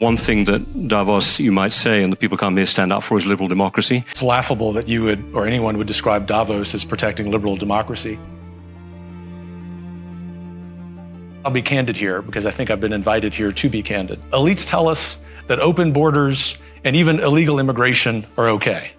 One thing that Davos, you might say, and the people come here stand up for is liberal democracy. It's laughable that you would, or anyone would describe Davos as protecting liberal democracy. I'll be candid here because I think I've been invited here to be candid. Elites tell us that open borders and even illegal immigration are okay.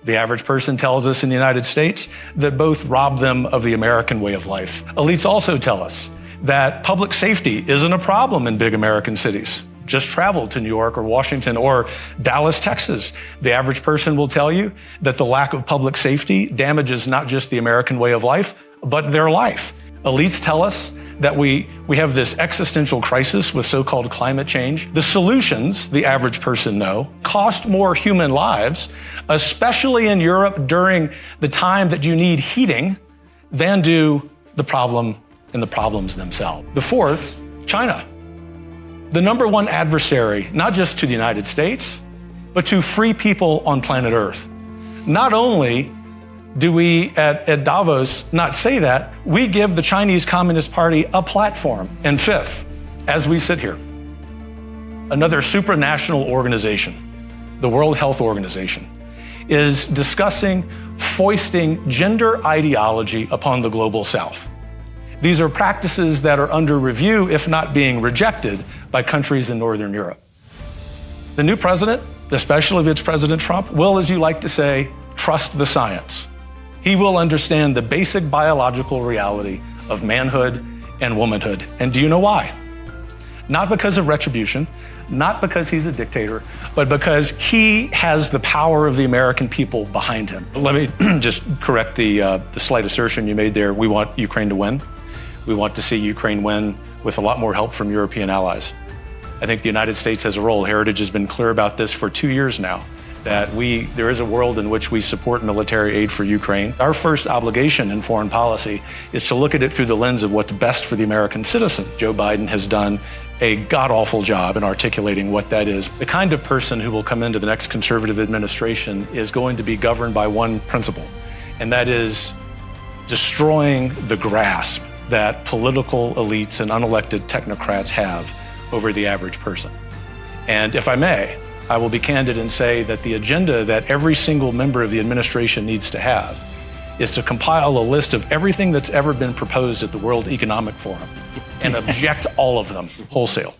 The average person tells us in the United States that both rob them of the American way of life. Elites also tell us that public safety isn't a problem in big American cities. Just travel to New York or Washington or Dallas, Texas. The average person will tell you that the lack of public safety damages not just the American way of life, but their life. Elites tell us that we have this existential crisis with so-called climate change. The solutions, the average person know, cost more human lives, especially in Europe during the time that you need heating, than do the problem and the problems themselves. The fourth, China. The number one adversary, not just to the United States, but to free people on planet Earth. Not only do we at Davos not say that, we give the Chinese Communist Party a platform. And fifth, as we sit here, another supranational organization, the World Health Organization, is discussing foisting gender ideology upon the global South. These are practices that are under review, if not being rejected, by countries in Northern Europe. The new president, especially if it's President Trump, will, as you like to say, trust the science. He will understand the basic biological reality of manhood and womanhood. And do you know why? Not because of retribution, not because he's a dictator, but because he has the power of the American people behind him. Let me just correct the slight assertion you made there. We want Ukraine to win. We want to see Ukraine win with a lot more help from European allies. I think the United States has a role. Heritage has been clear about this for 2 years now, that there is a world in which we support military aid for Ukraine. Our first obligation in foreign policy is to look at it through the lens of what's best for the American citizen. Joe Biden has done a god-awful job in articulating what that is. The kind of person who will come into the next conservative administration is going to be governed by one principle, and that is destroying the grasp that political elites and unelected technocrats have over the average person. And if I may, I will be candid and say that the agenda that every single member of the administration needs to have is to compile a list of everything that's ever been proposed at the World Economic Forum and object all of them wholesale.